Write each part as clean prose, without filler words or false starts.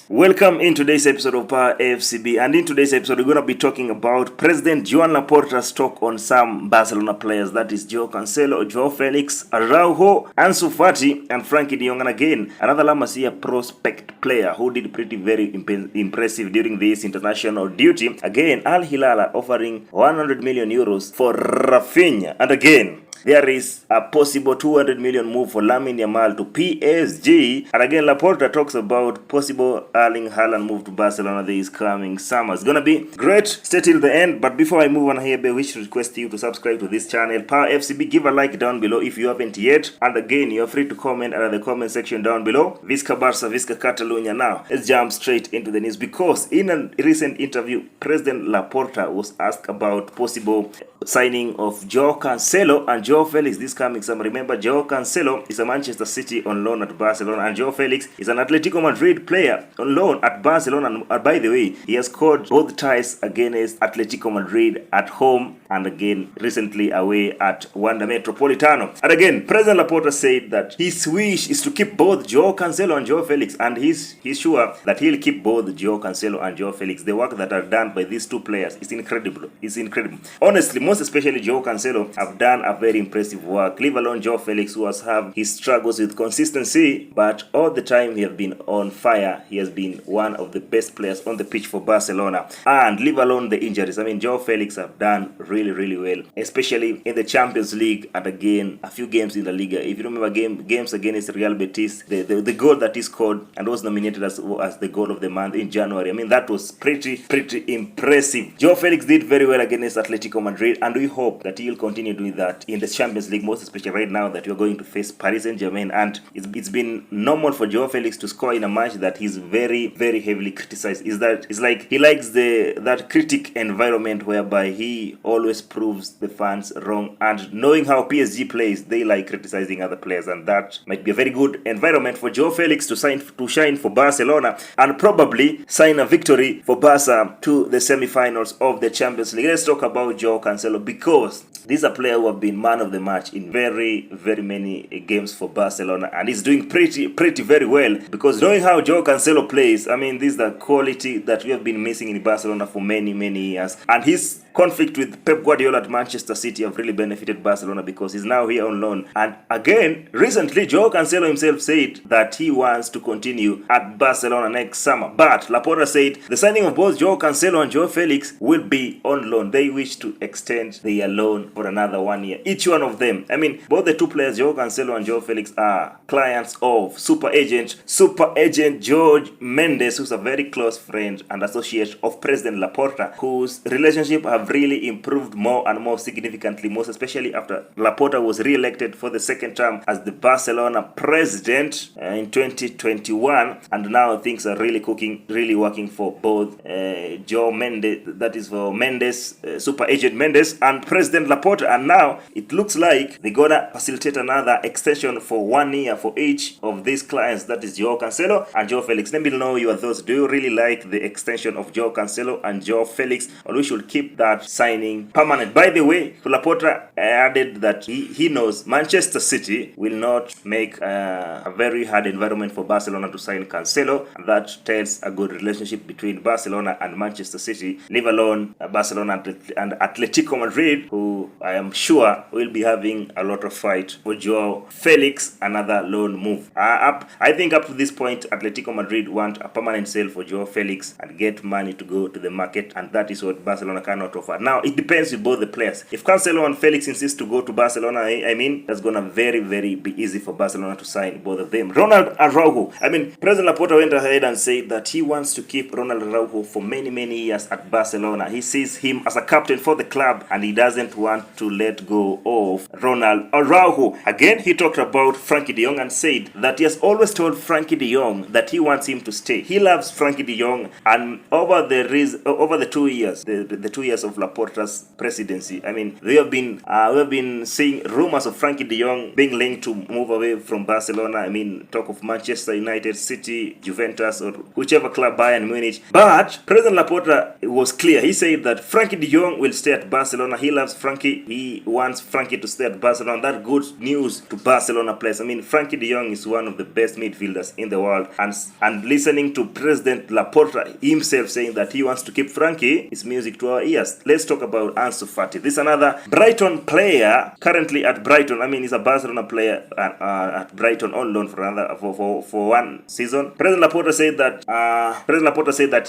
Welcome in today's episode of Power FCB, and in today's episode we're going to be talking about President Joan Laporta's talk on some Barcelona players, that is Joao Cancelo, Joao Felix, Araujo, Ansu Fati and Frankie de Jong, and again another La Masia prospect player who did pretty very impressive during this international duty. Again, Al Hilal offering 100 million euros for Raphinha, and again there is a possible 200 million move for Lamine to PSG. And again, Laporta talks about possible Erling Haaland move to Barcelona this coming summer. It's gonna be great. Stay till the end. But before I move on here, I wish to request you to subscribe to this channel, Power FCB. Give a like down below if you haven't yet. And again, you're free to comment under the comment section down below. Visca Barca, Visca Catalunya. Now, let's jump straight into the news, because in a recent interview, President Laporta was asked about possible signing of Joao Cancelo and Joao Felix this coming summer. Remember, Joao Cancelo is a Manchester City on loan at Barcelona, and Joao Felix is an Atletico Madrid player on loan at Barcelona. And by the way, he has scored both ties against Atletico Madrid at home and again recently away at Wanda Metropolitano. And again, President Laporta said that his wish is to keep both Joao Cancelo and Joao Felix, and he's sure that he'll keep both Joao Cancelo and Joao Felix. The work that are done by these two players is incredible. It's incredible. Honestly, most especially Joao Cancelo have done a very impressive work. Leave alone Joao Felix, who has had his struggles with consistency, but all the time he has been on fire. He has been one of the best players on the pitch for Barcelona. And leave alone the injuries. I mean, Joao Felix have done really well, especially in the Champions League and again a few games in the Liga. If you remember games against Real Betis, the goal that he scored and was nominated as the goal of the month in January. I mean, that was pretty impressive. Joao Felix did very well against Atletico Madrid, and we hope that he'll continue doing that in the Champions League, most especially right now that you're going to face Paris Saint-Germain. And it's been normal for Joao Felix to score in a match that he's very heavily criticized. It's like he likes that critic environment whereby he always proves the fans wrong, and knowing how PSG plays, they like criticizing other players, and that might be a very good environment for Joao Felix to shine for Barcelona and probably sign a victory for Barca to the semi-finals of the Champions League. Let's talk about Joao Cancelo, because this is a player who have been man of the match in very many games for Barcelona, and he's doing pretty very well, because knowing how Joao Cancelo plays, I mean, this is the quality that we have been missing in Barcelona for many years. And his conflict with Pep Guardiola at Manchester City have really benefited Barcelona, because he's now here on loan. And again, recently Joao Cancelo himself said that he wants to continue at Barcelona next summer, but Laporta said the signing of both Joao Cancelo and Joao Felix will be on loan. They wish to extend their loan for another 1 year, each one of them. I mean, both the two players, Joao Cancelo and Joao Felix, are clients of super agent George Mendes, who's a very close friend and associate of President Laporta, whose relationship have really improved more and more significantly, most especially after Laporta was re-elected for the second term as the Barcelona president in 2021, and now things are really working for both Joe Mendes, that is for Mendes, super agent Mendes, and President Laporta. And now it looks like they're gonna facilitate another extension for 1 year for each of these clients, that is Joao Cancelo and Joao Felix. Let me know your thoughts. Do you really like the extension of Joao Cancelo and Joao Felix, or we should keep that signing permanent? By the way, Laporta added that he knows Manchester City will not make a very hard environment for Barcelona to sign Cancelo, and that tells a good relationship between Barcelona and Manchester City, leave alone Barcelona and Atletico Madrid, who I am sure will be having a lot of fight for Joao Felix, another loan move. I think up to this point, Atletico Madrid want a permanent sale for Joao Felix and get money to go to the market, and that is what Barcelona cannot offer. Now, it depends with both the players. If Cancelo and Felix insist to go to Barcelona, I mean, that's gonna very be easy for Barcelona to sign both of them. Ronald Araujo. I mean, President Laporta went ahead and said that he wants to keep Ronald Araujo for many years at Barcelona. He sees him as a captain for the club, and he doesn't want to let go of Ronald Araujo. Again, he talked about Frankie de Jong and said that he has always told Frankie de Jong that he wants him to stay. He loves Frankie de Jong, and over the 2 years, the 2 years of Laporta's presidency, I mean, we have been seeing rumors of Frankie de Jong being linked to move away from Barcelona. I mean, talk of Manchester United, City, Juventus, or whichever club, Bayern Munich. But President Laporta was clear. He said that Frankie de Jong will stay at Barcelona. He loves Frankie. He wants Frankie Frankie to stay at Barcelona. That good news to Barcelona players. I mean, Frankie de Jong is one of the best midfielders in the world, and listening to President Laporta himself saying that he wants to keep Frankie is music to our ears. Let's talk about Ansu Fati. This is another Brighton player currently at Brighton. I mean, he's a Barcelona player at Brighton on loan for another for one season. President Laporta said that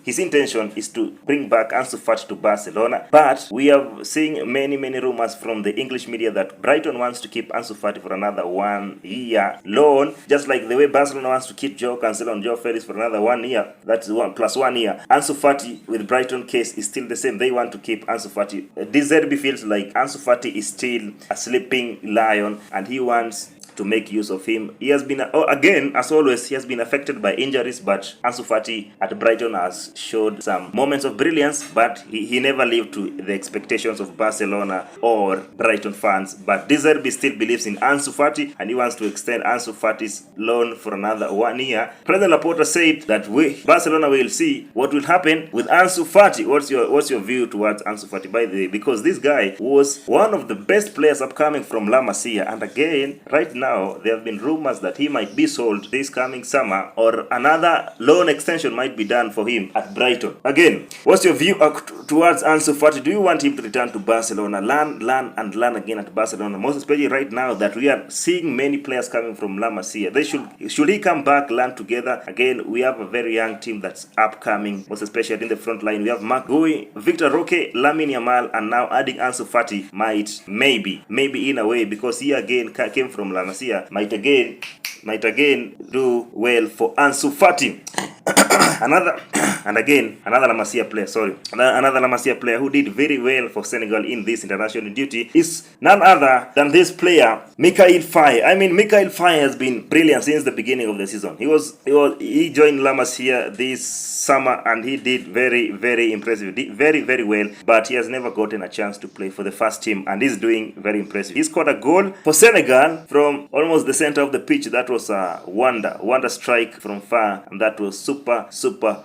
his intention is to bring back Ansu Fati to Barcelona, but we are seeing many rumors from the English media that Brighton wants to keep Ansu Fati for another 1 year loan, just like the way Barcelona wants to keep Joe Cancelo and Joe Felix for another 1 year. That's 1 plus 1 year. Ansu Fati with Brighton case is still the same. They want to keep Ansu Fati. DZB feels like Ansu Fati is still a sleeping lion and he wants to make use of him. He has been, again, as always, he has been affected by injuries, but Ansu Fati at Brighton has showed some moments of brilliance, but he never lived to the expectations of Barcelona or Brighton fans. But Deserbi still believes in Ansu Fati, and he wants to extend Ansu Fati's loan for another 1 year. President Laporta said that Barcelona will see what will happen with Ansu Fati. What's your view towards Ansu Fati, by the way? Because this guy was one of the best players upcoming from La Masia, and again, right now, there have been rumors that he might be sold this coming summer, or another loan extension might be done for him at Brighton. Again, what's your view towards Ansu Fati? Do you want him to return to Barcelona, learn again at Barcelona? Most especially right now that we are seeing many players coming from La Masia. Should he come back, learn together? Again, we have a very young team that's upcoming, most especially in the front line. We have Marc Gui, Victor Roque, Lamine Yamal, and now adding Ansu Fati might maybe in a way, because he again came from La Masia, might again do well for Ansu Fati. Another La Masia player, another La Masia player who did very well for Senegal in this international duty is none other than this player, Mikayil Faye. I mean, Mikayil Faye has been brilliant since the beginning of the season. He joined La Masia this summer and he did very impressive, very well, but he has never gotten a chance to play for the first team, and he's doing very impressive. He scored a goal for Senegal from almost the center of the pitch. That was a wonder strike from far, and that was super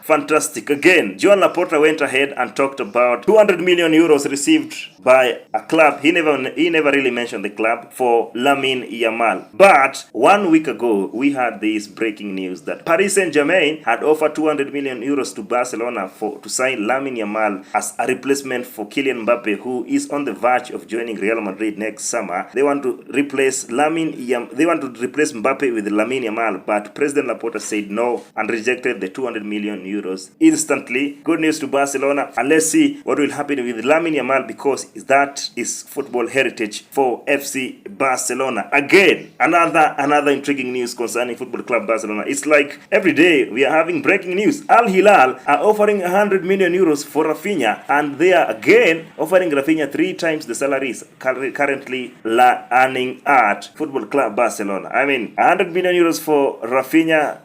fantastic. Again, Joan Laporta went ahead and talked about 200 million euros received by a club. He never really mentioned the club, for Lamine Yamal. But 1 week ago, we had this breaking news that Paris Saint-Germain had offered 200 million euros to Barcelona to sign Lamine Yamal as a replacement for Kylian Mbappe, who is on the verge of joining Real Madrid next summer. They want to replace Mbappe with Lamine Yamal, but President Laporta said no and rejected the 200 million euros instantly. Good news to Barcelona, and let's see what will happen with Lamine Yamal, because that is football heritage for FC Barcelona. Again, another intriguing news concerning Football Club Barcelona. It's like every day we are having breaking news. Al Hilal are offering 100 million euros for Raphinha, and they are again offering Raphinha 3 times the salaries currently earning at Football Club Barcelona. I mean, 100 million euros for Raphinha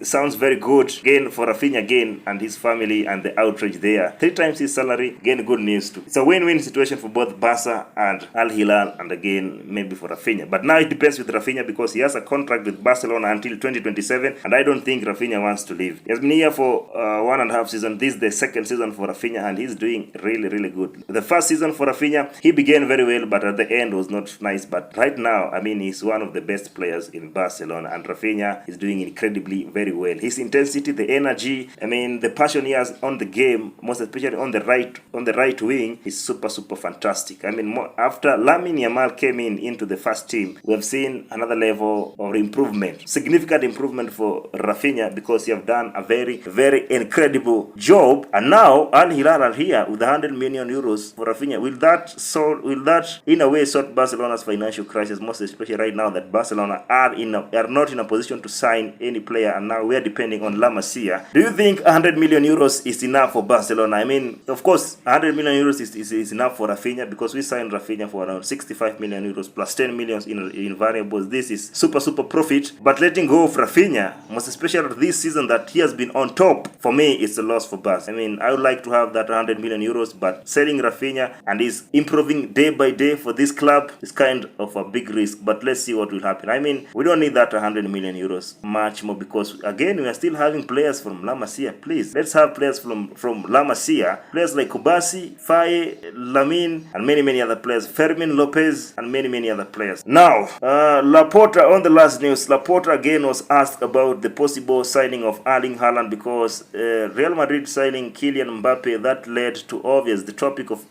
sounds very good. Again, for Raphinha again and his family and the outrage there. 3 times his salary. Again, good news too. It's a win-win situation for both Barca and Al Hilal, and again maybe for Raphinha. But now it depends with Raphinha, because he has a contract with Barcelona until 2027, and I don't think Raphinha wants to leave. He has been here for 1.5 seasons. This is the second season for Raphinha, and he's doing really good. The first season for Raphinha, he began very well, but at the end was not nice. But right now, I mean, he's one of the best players in Barcelona, and Raphinha is doing incredibly very well. His intensity, the energy, I mean, the passion he has on the game, most especially on the right wing, is super fantastic. I mean, after Lamine Yamal came into the first team, we have seen another level of improvement, significant improvement for Raphinha, because he have done a very incredible job. And now Al Hilal are here with 100 million euros for Raphinha. Will that in a way sort Barcelona's financial crisis, most especially right now that Barcelona are not in a position to sign any player, and now we are depending on La Masia? Do you think 100 million euros is enough for Barcelona? I mean, of course, 100 million euros is enough for Raphinha, because we signed Raphinha for around 65 million euros plus 10 million in variables. This is super profit. But letting go of Raphinha, most especially this season that he has been on top, for me, it's a loss for Barca. I mean, I would like to have that 100 million euros, but selling Raphinha and is improving day by day for this club is kind of a big risk. But let's see what will happen. I mean, we don't need that 100 million euros much more, because again we are still having players from La Masia. Please, let's have players from La Masia, players like Kubasi, Faye, Lamine, and many other players, Fermin Lopez, and many other players. Now, Laporta, on the last news, Laporta again was asked about the possible signing of Erling Haaland, because Real Madrid signing Kylian Mbappe, that led to obvious the topic of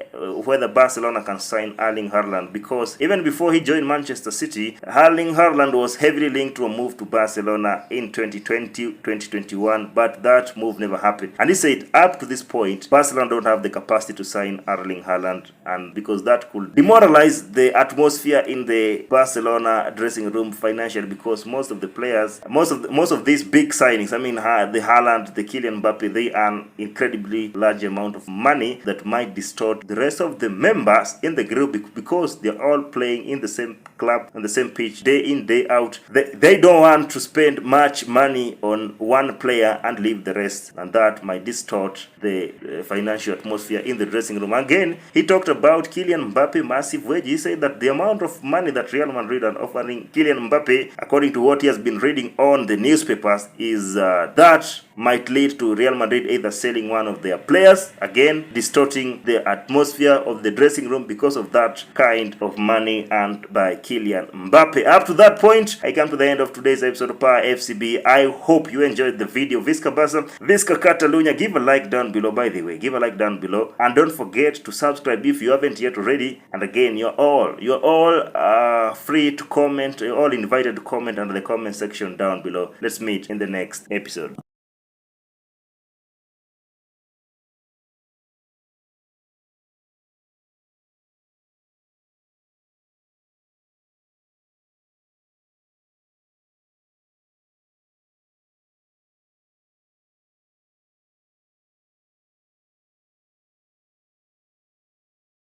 whether Barcelona can sign Erling Haaland, because even before he joined Manchester City, Erling Haaland was heavily linked to a move to Barcelona in 2020, 2021, but that move never happened. And he said up to this point, Barcelona don't have the capacity to sign Erling Haaland, and because that could demoralize the atmosphere in the Barcelona dressing room financially, because most of the players, most of these big signings, I mean the Haaland, the Kylian Mbappe, they earn incredibly large amount of money that might distort the rest of the members in the group, because they're all playing in the same club on the same pitch day in day out. They don't want to spend much money on one player and leave the rest, and that might distort the financial atmosphere in the dressing room. Again, he talked about Kylian Mbappe massive wage. He said that the amount of money that Real Madrid are offering Kylian Mbappe, according to what he has been reading on the newspapers, is that might lead to Real Madrid either selling one of their players, again distorting the atmosphere of the dressing room because of that kind of money earned by Kylian Mbappe. Up to that point, I come to the end of today's episode of Power FCB. I hope you enjoyed the video. Visca Barca, Visca Catalunya. Give a like down below, by the way. Give a like down below, and don't forget to subscribe if you haven't yet already. And again, you're all free to comment. You're all invited to comment under the comment section down below. Let's meet in the next episode.